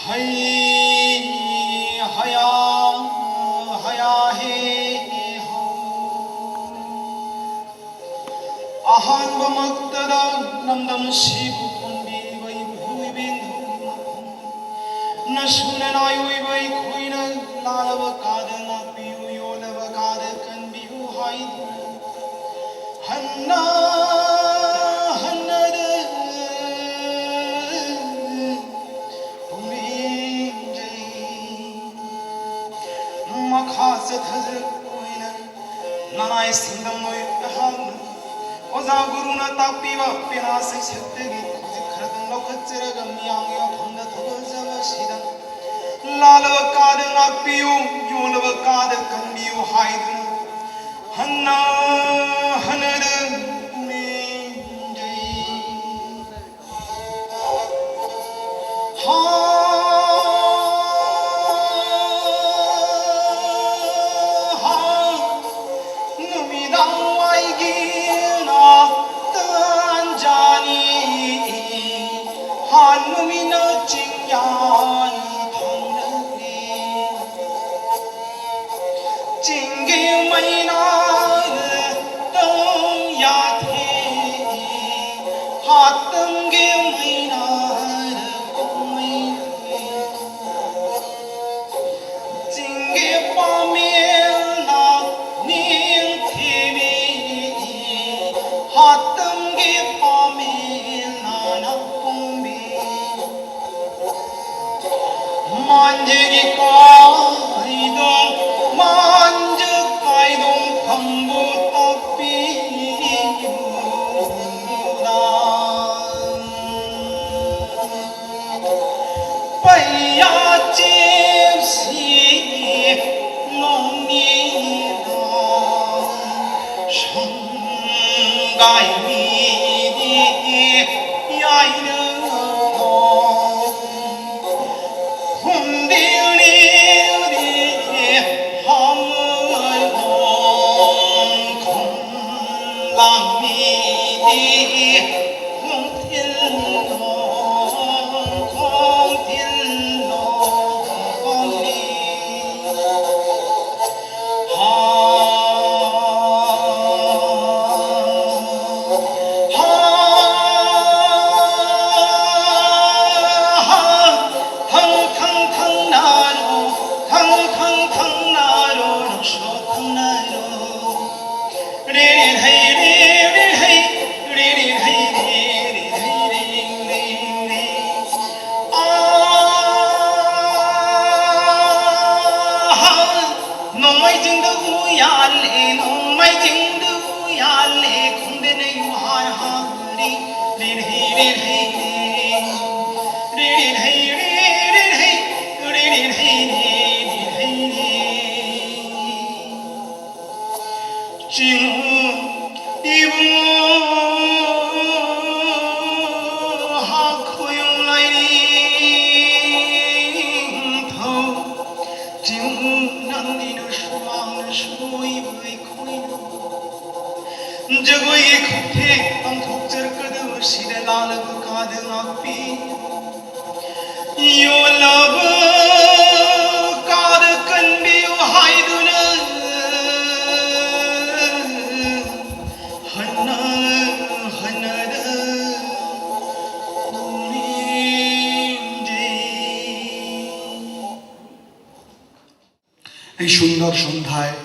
hay haya haya he ho ahanba maktada namdam shibu kundi vai bhui bindu na sunana yoi vai khoina lalava kada na piu yolava kada kan bihu haidu hanna 나나의 생각노의 한 오자구루나 딱비와 빼나세 색대기 고집하던 로커째라가 미양이와 방나 더버자가 시다 라르와 까드 악비우 요르와 까드 간비우 하이드는 한나 하늘은 우리인지 만지기 까이동 만적 까이동 방부 떡비우다 빠야 집시 농미다 성가이미디 야이는 저거의 겉에 암독절 끝없이 날고 가득 앞이 Your love 가득한 비유 하이두는 하나하나다 우리인지 এই সুন্দর সন্ধ্যায়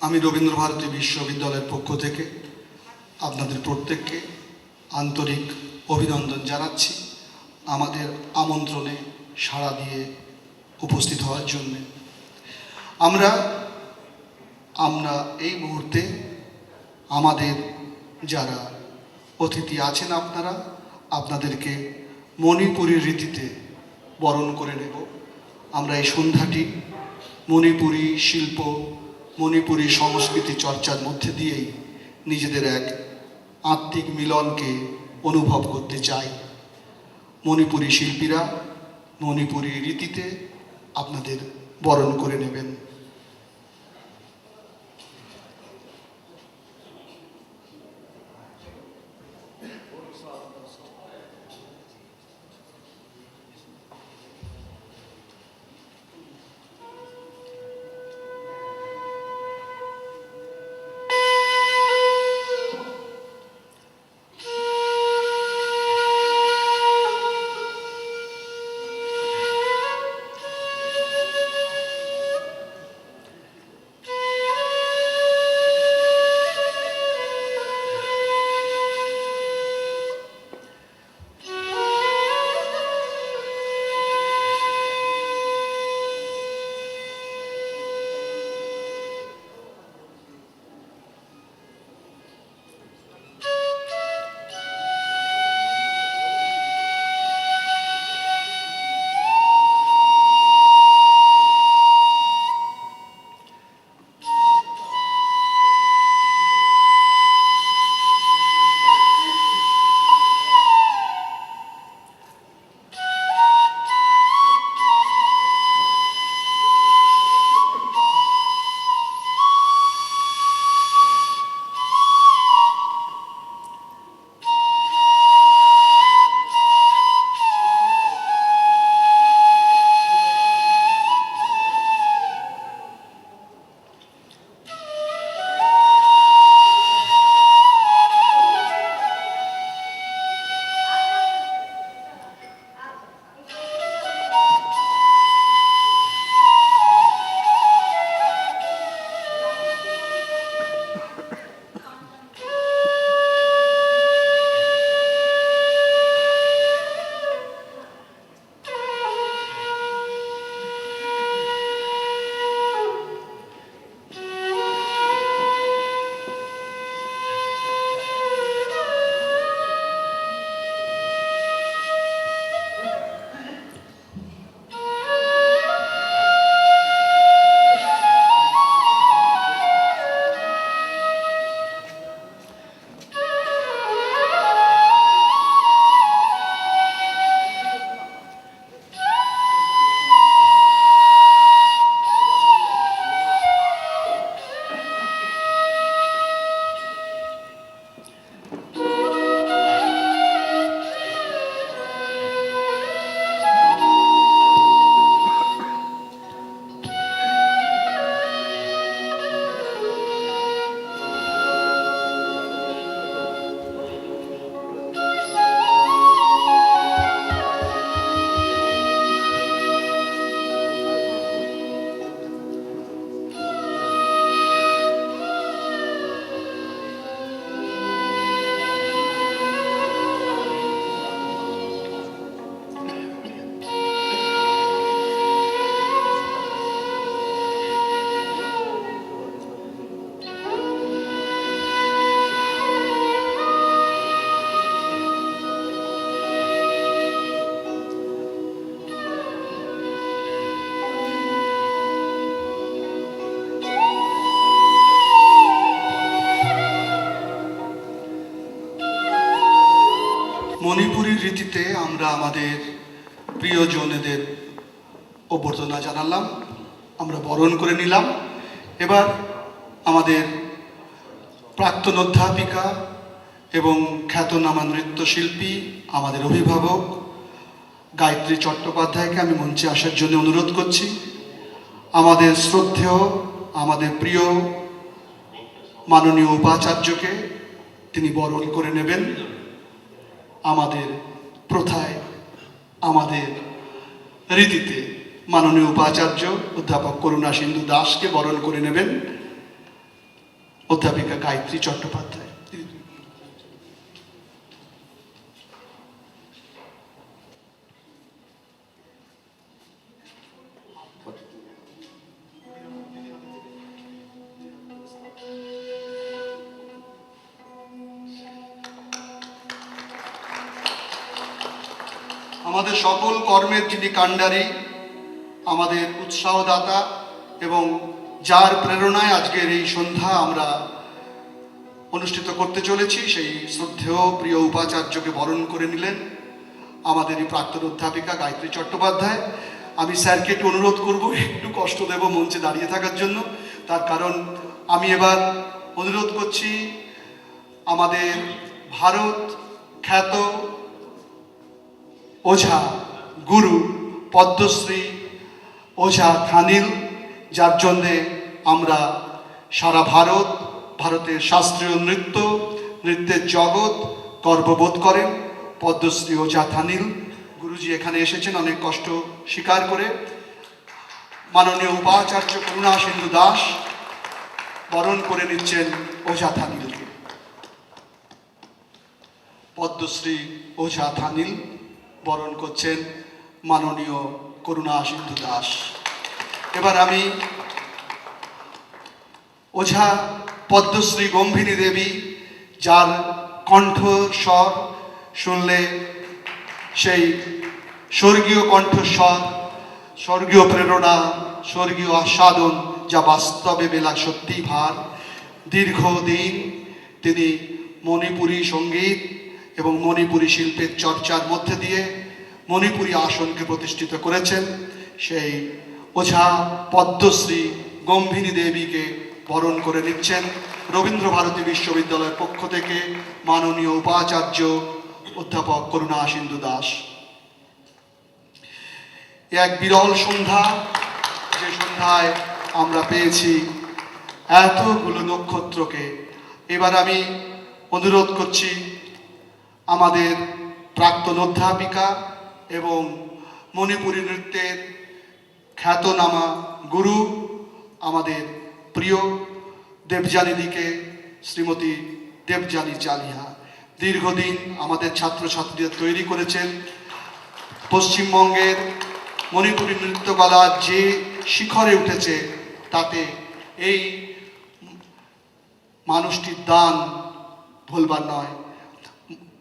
আমি রবীন্দ্রভারতী বিশ্ববিদ্যালয়ের পক্ষ থেকে আপনাদের প্রত্যেককে আন্তরিক অভিনন্দন জানাচ্ছি আমাদের আমন্ত্রণে সাড়া দিয়ে উপস্থিত হওয়ার জন্য। আমরা এই মুহূর্তে আমাদের যারা অতিথি আছেন আপনাদেরকে মণিপুরী রীতিতে বরণ করে নেব। আমরা এই সন্ধ্যাটি মণিপুরী শিল্প মণিপুরী সংস্কৃতি চর্চার মধ্যে দিয়েই নিজেদের এক আত্মিক মিলনকে অনুভব করতে চাই। মণিপুরী শিল্পীরা মণিপুরী রীতিতে আপনাদের বরণ করে নেবেন। রীতিতে আমরা আমাদের প্রিয়জনেদের অভ্যর্থনা জানালাম, আমরা বরণ করে নিলাম। এবার আমাদের প্রাক্তন অধ্যাপিকা এবং খ্যাতনামা নৃত্যশিল্পী, আমাদের অভিভাবক গায়ত্রী চট্টোপাধ্যায়কে আমি মঞ্চে আসার জন্য অনুরোধ করছি। আমাদের শ্রদ্ধেয়, আমাদের প্রিয় মাননীয় উপাচার্যকে তিনি বরণ করে নেবেন। আমাদের প্রথায়, আমাদের রীতিতে মাননীয় উপাচার্য অধ্যাপক করুণা সিন্ধু দাসকে বরণ করে নেবেন অধ্যাপিকা গায়ত্রী চট্টোপাধ্যায়। আমাদের সকল কর্মের যিনি কাণ্ডারী, আমাদের উৎসাহদাতা এবং যার প্রেরণায় আজকের এই সন্ধ্যা আমরা অনুষ্ঠিত করতে চলেছি, সেই শ্রদ্ধেয় প্রিয় উপাচার্যকে বরণ করে নিলেন আমাদের এই প্রাক্তন অধ্যাপিকা গায়ত্রী চট্টোপাধ্যায়। আমি স্যারকে একটু অনুরোধ করব, একটু কষ্ট দেব মঞ্চে দাঁড়িয়ে থাকার জন্য। তার কারণ আমি এবার অনুরোধ করছি আমাদের ভারত খ্যাত ওঝা গুরু পদ্মশ্রী ওঝা থানিল, যার জন্যে আমরা সারা ভারতের শাস্ত্রীয় নৃত্যের জগৎ গর্ববোধ করেন। পদ্মশ্রী ওঝা থানিল গুরুজি এখানে এসেছেন অনেক কষ্ট স্বীকার করে। মাননীয় উপাচার্য করুণা সিন্ধু দাস বরণ করে নিচ্ছেন ওঝা থানিলকে। পদ্মশ্রী ওঝা থানিল বরণ করছেন মাননীয় করুণা সিন্ধু দাস। এবার আমি ওঝা পদ্মশ্রী গম্ভিনী দেবী, যার কণ্ঠস্বর শুনলে সেই স্বর্গীয় কণ্ঠস্বর, স্বর্গীয় প্রেরণা, স্বর্গীয় আস্বাদন, যা বাস্তবে মেলা সত্যি ভার। দীর্ঘদিন তিনি মণিপুরী সঙ্গীত এবং মণিপুরী শিল্পের চর্চার মধ্যে দিয়ে মণিপুরী আসনকে প্রতিষ্ঠিত করেছেন। সেই ওঝা পদ্মশ্রী গম্ভিনী দেবীকে বরণ করে নিচ্ছেন রবীন্দ্র ভারতী বিশ্ববিদ্যালয়ের পক্ষ থেকে মাননীয় উপাচার্য অধ্যাপক করুণা সিন্ধু দাস। এক বিরল সন্ধ্যা, যে সন্ধ্যায় আমরা পেয়েছি এতগুলো নক্ষত্রকে। এবার আমি অনুরোধ করছি আমাদের প্রাক্তন অধ্যাপিকা এবং মণিপুরী নৃত্যের খ্যাতনামা গুরু, আমাদের প্রিয় দেবযানীদিকে, শ্রীমতী দেবযানী চালিহা। দীর্ঘদিন আমাদের ছাত্রছাত্রীদের তৈরি করেছেন। পশ্চিমবঙ্গের মণিপুরী নৃত্যকলা যে শিখরে উঠেছে, তাতে এই মানুষটির দান ভুলবার নয়।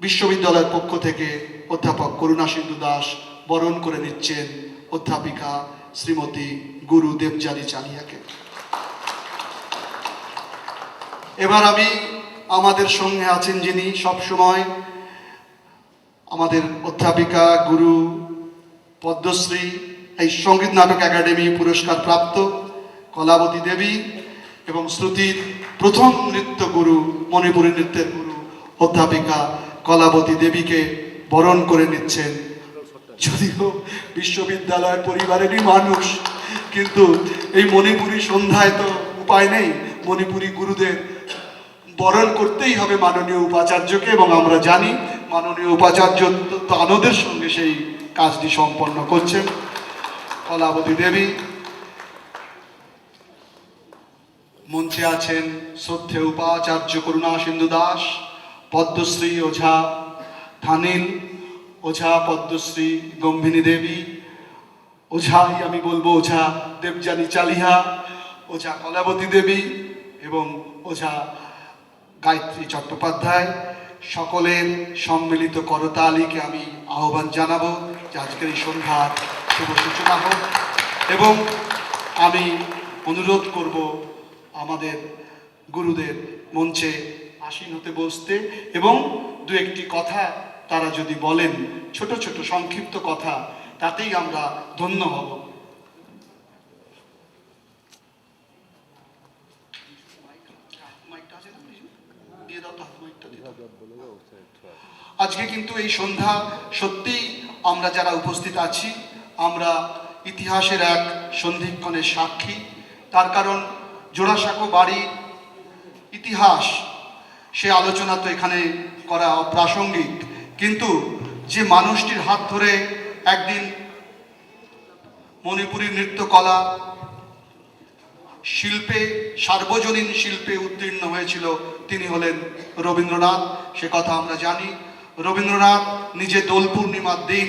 বিশ্ববিদ্যালয়ের পক্ষ থেকে অধ্যাপক করুণা সিন্ধু দাস বরণ করে নিচ্ছেন অধ্যাপিকা শ্রীমতী গুরু দেবযানী চালিয়াকে। এবার আমি আমাদের সঙ্গে আছেন যিনি সবসময় আমাদের অধ্যাপিকা গুরু পদ্মশ্রী, এই সঙ্গীত নাটক একাডেমি পুরস্কার প্রাপ্ত কলাবতী দেবী এবং শ্রুতির প্রথম নৃত্য গুরু, মণিপুরী নৃত্যের গুরু অধ্যাপিকা কলাবতী দেবীকে বরণ করে নিচ্ছেন। যদিও বিশ্ববিদ্যালয় পরিবারেরই মানুষ, কিন্তু এই মণিপুরী সন্ধ্যায় তো উপায় নেই, মণিপুরী গুরুদের বরণ করতেই হবে মাননীয় উপাচার্যকে। এবং আমরা জানি মাননীয় উপাচার্য আনন্দের সঙ্গে সেই কাজটি সম্পন্ন করছেন। কলাবতী দেবী, মঞ্চে আছেন শ্রদ্ধেয় উপাচার্য করুণা সিন্ধু দাস, পদ্মশ্রী ওঝা থানিল, ওঝা পদ্মশ্রী গম্ভিনী দেবী, ওঝাই আমি বলবো ওঝা দেবযানী চালিহা, ওঝা কলাবতী দেবী এবং ওঝা গায়ত্রী চট্টোপাধ্যায়। সকলের সম্মিলিত করতালিকে আমি আহ্বান জানাবো যে আজকের এই সন্ধ্যার শুভ সূচনা হোক। এবং আমি অনুরোধ করব আমাদের গুরুদের মঞ্চে আসীন হতে বসতে এবং দু একটি কথা তারা যদি বলেন ছোট ছোট সংক্ষিপ্ত কথা, তাতেই আমরা ধন্য হব। আজকে কিন্তু এই সন্ধ্যা সত্যিই আমরা যারা উপস্থিত আছি, আমরা ইতিহাসের এক সন্ধিক্ষণের সাক্ষী। তার কারণ জোড়াসাঁকো বাড়ির ইতিহাস, সে আলোচনা তো এখানে করা অপ্রাসঙ্গিক, কিন্তু যে মানুষটির হাত ধরে একদিন মণিপুরী নৃত্যকলা শিল্পে, সার্বজনীন শিল্পে উত্তীর্ণ হয়েছিল, তিনি হলেন রবীন্দ্রনাথ। সে কথা আমরা জানি। রবীন্দ্রনাথ নিজে দোল পূর্ণিমার দিন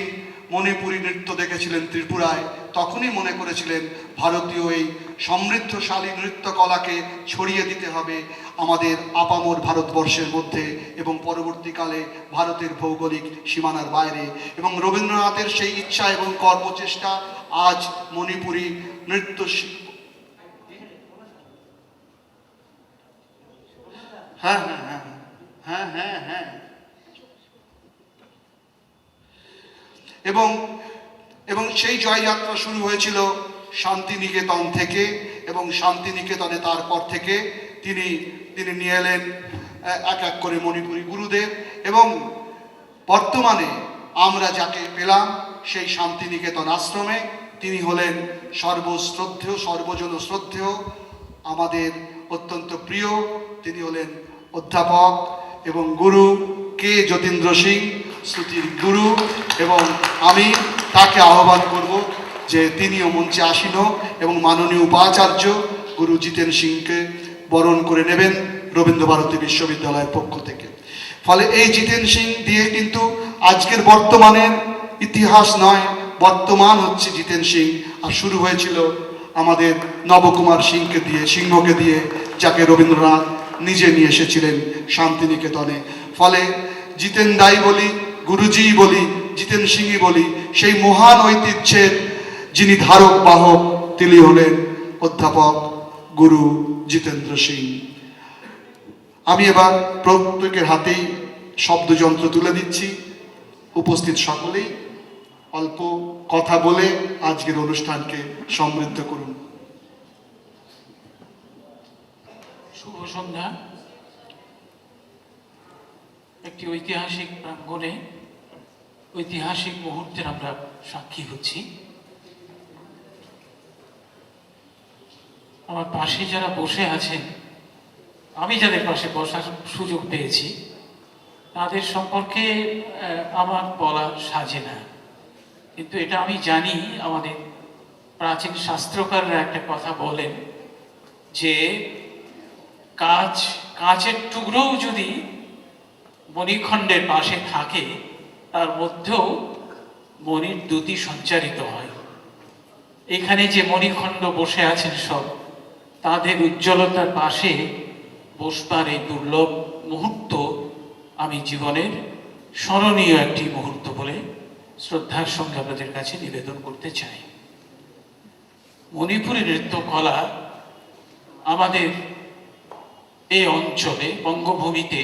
মণিপুরী নৃত্য দেখেছিলেন ত্রিপুরায়, তখনই মনে করেছিলেন ভারতীয় এই সমৃদ্ধশালী নৃত্যকলাকে ছড়িয়ে দিতে হবে আমাদের আপামর ভারতবর্ষের মধ্যে এবং পরবর্তীকালে ভারতের ভৌগোলিক সীমানার বাইরে। এবং রবীন্দ্রনাথের সেই ইচ্ছা এবং কর্মচেষ্টা আজ মণিপুরী নৃত্য হ্যাঁ হ্যাঁ হ্যাঁ হ্যাঁ হ্যাঁ হ্যাঁ এবং এবং সেই জয়যাত্রা শুরু হয়েছিল শান্তিনিকেতন থেকে, এবং শান্তিনিকেতনে তারপর থেকে তিনি তিনি নিয়ে এলেন এক এক করে মণিপুরী গুরুদেব। এবং বর্তমানে আমরা যাকে পেলাম সেই শান্তিনিকেতন আশ্রমে, তিনি হলেন সর্বশ্রদ্ধেয়, সর্বজন শ্রদ্ধেয়, আমাদের অত্যন্ত প্রিয়। তিনি হলেন অধ্যাপক এবং গুরু কে যতীন্দ্র সিং, শ্রুতির গুরু। এবং আমি তাকে আহ্বান করব যে তিনিও মঞ্চে আসীন এবং মাননীয় উপাচার্য গুরু জিতেন সিংকে বরণ করে নেবেন রবীন্দ্রভারতী বিশ্ববিদ্যালয়ের পক্ষ থেকে। ফলে এই জিতেন সিং দিয়ে কিন্তু আজকের বর্তমানের ইতিহাস নয়, বর্তমান হচ্ছে জিতেন সিং। আর শুরু হয়েছিল আমাদের নবকুমার সিংহকে দিয়ে, যাকে রবীন্দ্রনাথ নিজে নিয়ে এসেছিলেন শান্তিনিকেতনে। ফলে জিতেন দাই বলি, গুরুজি বলি, জিতেন সিংই বলি, সেই মহান ঐতিহ্যের যিনি ধারক বাহক, তিনি হলেন অধ্যাপক গুরু জিতেন্দ্র সিং। আমি এবার প্রত্যেকের হাতেই শব্দযন্ত্র তুলে দিচ্ছি। উপস্থিত সকলেই অল্প কথা বলে আজকের অনুষ্ঠানকে সমৃদ্ধ করুন। শুভ সন্ধ্যা। একটি ঐতিহাসিক প্রাঙ্গণে ঐতিহাসিক মুহূর্তের আমরা সাক্ষী হচ্ছি। আমার পাশে যারা বসে আছেন, আমি যাদের পাশে বসার সুযোগ পেয়েছি, তাদের সম্পর্কে আমার বলা সাজে না, কিন্তু এটা আমি জানি। আমাদের প্রাচীন শাস্ত্রকাররা একটা কথা বলেন যে কাঁচের টুকরোও যদি মণিখণ্ডের পাশে থাকে, তার মধ্যেও মণির দ্যুতি সঞ্চারিত হয়। এখানে যে মণিখণ্ড বসে আছেন সব, তাদের উজ্জ্বলতার পাশে বসবার এই দুর্লভ মুহূর্ত আমি জীবনের স্মরণীয় একটি মুহূর্ত বলে শ্রদ্ধার সঙ্গে আপনাদের কাছে নিবেদন করতে চাই। মণিপুরী নৃত্যকলা আমাদের এই অঞ্চলে, বঙ্গভূমিতে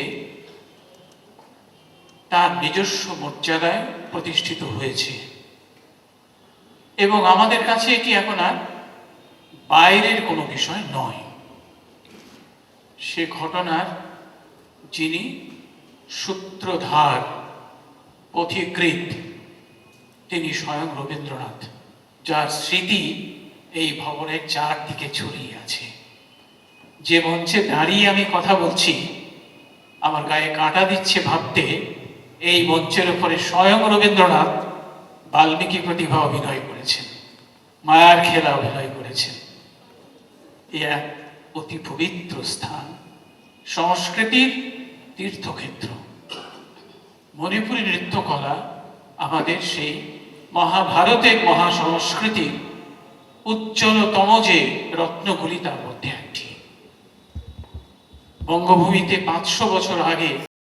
তার নিজস্ব মর্যাদায় প্রতিষ্ঠিত হয়েছে এবং আমাদের কাছে এটি এখন আর বাইরের কোনো বিষয় নয়। সে ঘটনার যিনি সূত্রধার, পথিকৃৎ, তিনি স্বয়ং রবীন্দ্রনাথ, যার স্মৃতি এই ভবনের চারদিকে ছড়িয়ে আছে। যে মঞ্চে দাঁড়িয়ে আমি কথা বলছি, আমার গায়ে কাঁটা দিচ্ছে ভাবতে এই মঞ্চের উপরে স্বয়ং রবীন্দ্রনাথ বাল্মীকি প্রতিভা অভিনয় করেছেন, মায়ার খেলা অভিনয় করেছেন। এ এক অতি পবিত্র স্থান, সংস্কৃতির তীর্থক্ষেত্র। মণিপুরী নৃত্যকলা আমাদের সেই মহাভারতের মহাসংস্কৃতির উজ্জ্বলতম যে রত্নগুলি, তার মধ্যে একটি। বঙ্গভূমিতে 500 বছর আগে